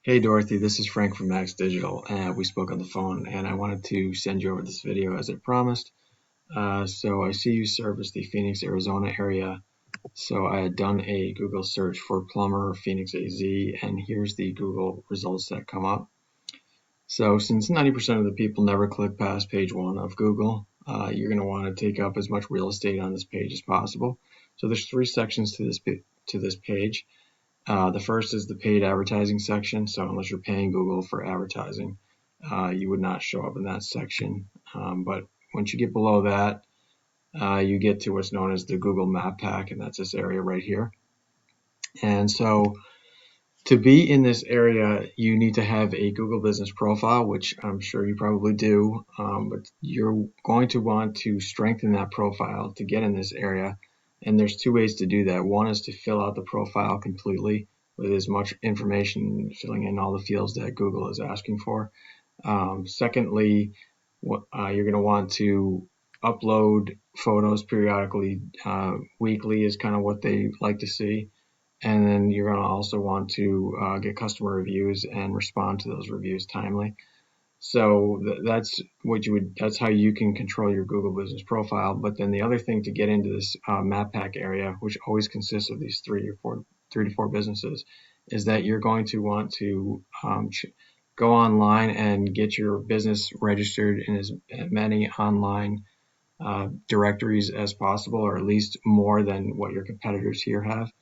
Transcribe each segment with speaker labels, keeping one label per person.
Speaker 1: Hey Dorothy, this is Frank from Max Digital. We spoke on the phone and I wanted to send you over this video as I promised. So I see you service the Phoenix, Arizona area. So I had done a Google search for Plumber Phoenix AZ and here's the Google results that come up. So since 90% of the people never click past page 1 of Google, you're going to want to take up as much real estate on this page as possible. So there's 3 sections to this page. The first is the paid advertising section. So unless you're paying Google for advertising, you would not show up in that section. But once you get below that, you get to what's known as the Google Map Pack, and that's this area right here. And so to be in this area, you need to have a Google Business Profile, which I'm sure you probably do, but you're going to want to strengthen that profile to get in this area. And there's 2 ways to do that. One is to fill out the profile completely with as much information, filling in all the fields that Google is asking for. Secondly, you're going to want to upload photos periodically. Weekly is kind of what they like to see. And then you're going to also want to get customer reviews and respond to those reviews timely. So that's how you can control your Google Business Profile. But then the other thing to get into this Map Pack area, which always consists of these 3 to 4 businesses, is that you're going to want to go online and get your business registered in as many online directories as possible, or at least more than what your competitors here have.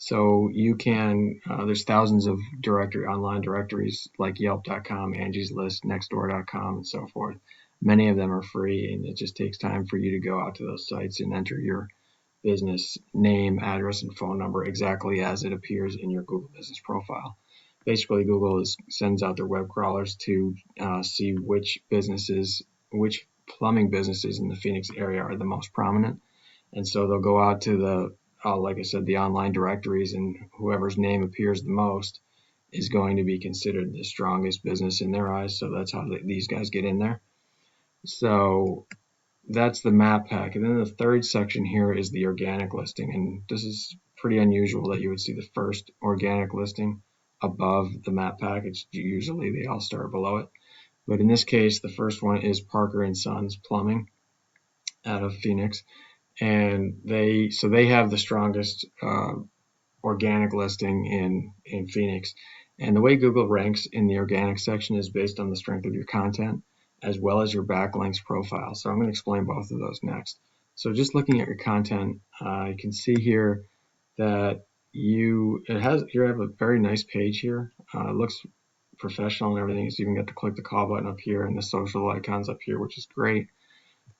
Speaker 1: So you can, there's thousands of online directories like Yelp.com, Angie's List, Nextdoor.com, and so forth. Many of them are free, and it just takes time for you to go out to those sites and enter your business name, address, and phone number exactly as it appears in your Google Business Profile. Basically, Google sends out their web crawlers to see which plumbing businesses in the Phoenix area are the most prominent. And so they'll go out to like I said, the online directories, and whoever's name appears the most is going to be considered the strongest business in their eyes. So that's how these guys get in there. So that's the Map Pack. And then the third section here is the organic listing. And this is pretty unusual that you would see the first organic listing above the Map Pack. It's usually they all start below it. But in this case, the first one is Parker & Sons Plumbing out of Phoenix. And they have the strongest organic listing in Phoenix. And the way Google ranks in the organic section is based on the strength of your content as well as your backlinks profile. So I'm going to explain both of those next. So just looking at your content, you can see here that you have a very nice page here. It looks professional and everything. So you even get to click the call button up here and the social icons up here, which is great.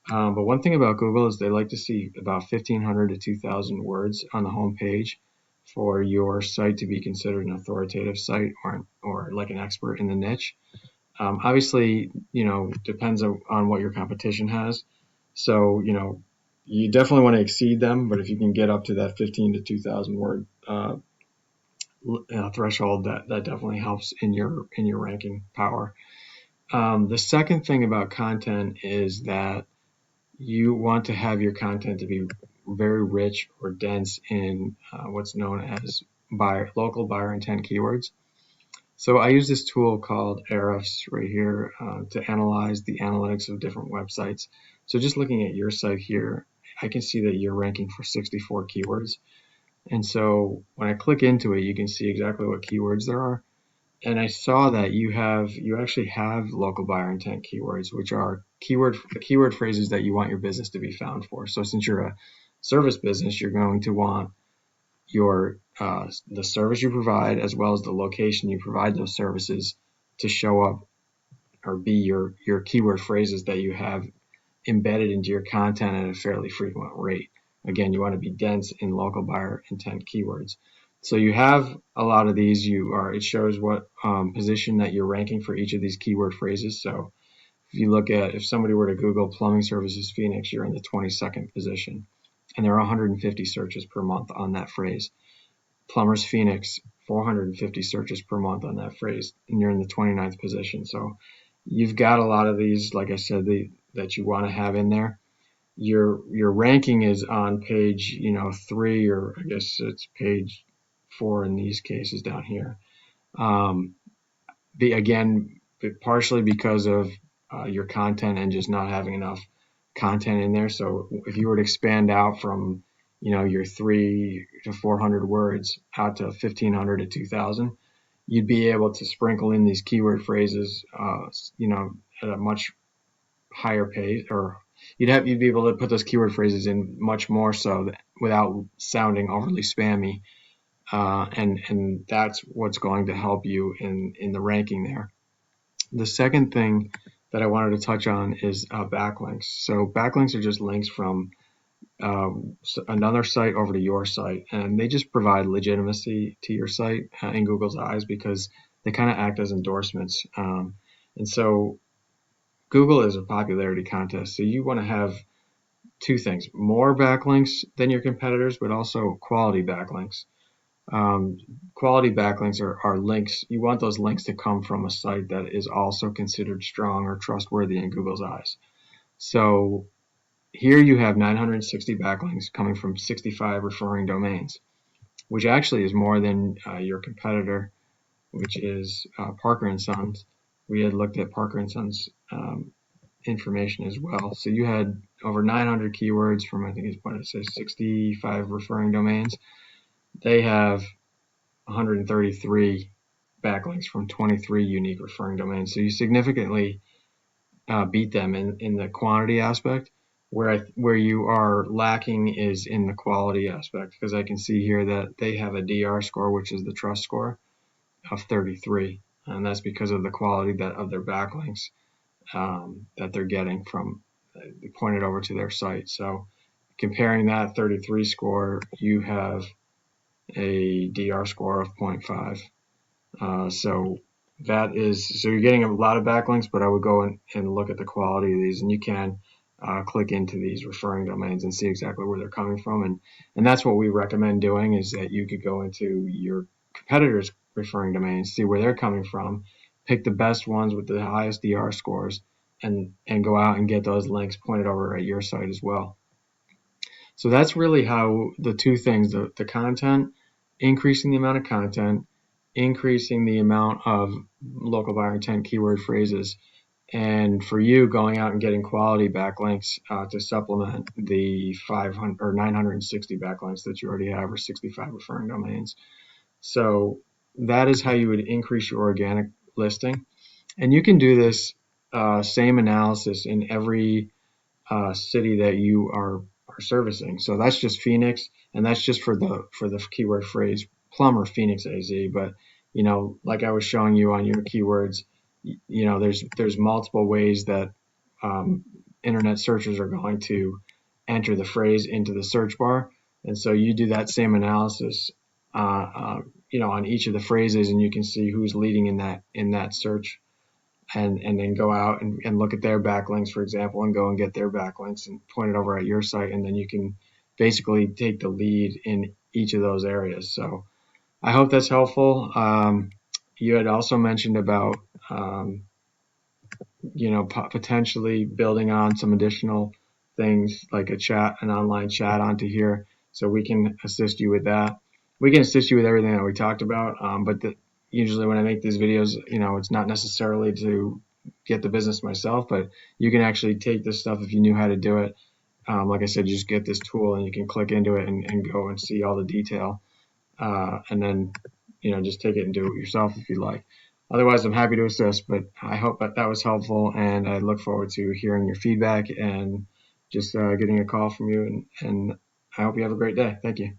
Speaker 1: But one thing about Google is they like to see about 1,500 to 2,000 words on the home page for your site to be considered an authoritative site or like an expert in the niche. Obviously, depends on what your competition has. So, you definitely want to exceed them, but if you can get up to that 15 to 2,000 word threshold, that definitely helps in your ranking power. The second thing about content is that you want to have your content to be very rich or dense in what's known as local buyer intent keywords. So I use this tool called Ahrefs right here to analyze the analytics of different websites. So just looking at your site here, I can see that you're ranking for 64 keywords. And so when I click into it, you can see exactly what keywords there are. And I saw that you actually have local buyer intent keywords, which are keyword phrases that you want your business to be found for. So since you're a service business, you're going to want the service you provide as well as the location you provide those services to show up or be your keyword phrases that you have embedded into your content at a fairly frequent rate. Again, you want to be dense in local buyer intent keywords. So you have a lot of these. It shows what position that you're ranking for each of these keyword phrases. So if somebody were to Google Plumbing Services Phoenix, you're in the 22nd position, and there are 150 searches per month on that phrase. Plumbers Phoenix, 450 searches per month on that phrase, and you're in the 29th position. So you've got a lot of these, like I said, that you want to have in there. Your ranking is on page 3, or I guess it's page 4 in these cases down here. again, partially because of your content and just not having enough content in there. So if you were to expand out from, your 300 to 400 words out to 1,500 to 2,000, you'd be able to sprinkle in these keyword phrases, at a much higher pace, or you'd be able to put those keyword phrases in much more so without sounding overly spammy. And that's what's going to help you in the ranking there. The second thing that I wanted to touch on is backlinks. So backlinks are just links from another site over to your site, and they just provide legitimacy to your site in Google's eyes because they kind of act as endorsements. And so Google is a popularity contest, so you want to have two things: more backlinks than your competitors, but also quality backlinks. Quality backlinks are links. You want those links to come from a site that is also considered strong or trustworthy in Google's eyes. So here you have 960 backlinks coming from 65 referring domains, which actually is more than your competitor, which is Parker & Sons. We had looked at Parker & Sons information as well. So you had over 900 keywords from, I think it's what it says, 65 referring domains. They have 133 backlinks from 23 unique referring domains. So you significantly beat them in the quantity aspect. Where you are lacking is in the quality aspect, because I can see here that they have a DR score, which is the trust score, of 33, and that's because of the quality of their backlinks that they're getting from pointed over to their site. So comparing that 33 score, you have a DR score of 0.5. So you're getting a lot of backlinks, but I would go and look at the quality of these, and you can click into these referring domains and see exactly where they're coming from. And that's what we recommend doing, is that you could go into your competitors' referring domains, see where they're coming from, pick the best ones with the highest DR scores, and go out and get those links pointed over at your site as well. So that's really how the two things, the content, increasing the amount of content, increasing the amount of local buyer intent keyword phrases, and for you going out and getting quality backlinks to supplement the 500 or 960 backlinks that you already have, or 65 referring domains. So that is how you would increase your organic listing. And you can do this same analysis in every city that you are servicing. So that's just Phoenix, and that's just for the keyword phrase Plumber Phoenix AZ. But like I was showing you on your keywords, there's multiple ways that internet searchers are going to enter the phrase into the search bar, and so you do that same analysis on each of the phrases, and you can see who's leading in that search, and then go out and look at their backlinks, for example, and go and get their backlinks and point it over at your site, and then you can basically take the lead in each of those areas. So I hope that's helpful. You had also mentioned about potentially building on some additional things like an online chat onto here, so we can assist you with that. We can assist you with everything that we talked about, but usually when I make these videos, it's not necessarily to get the business myself, but you can actually take this stuff if you knew how to do it. Like I said, you just get this tool and you can click into it and go and see all the detail, and then just take it and do it yourself if you like. Otherwise, I'm happy to assist, but I hope that was helpful, and I look forward to hearing your feedback and just getting a call from you, and I hope you have a great day. Thank you.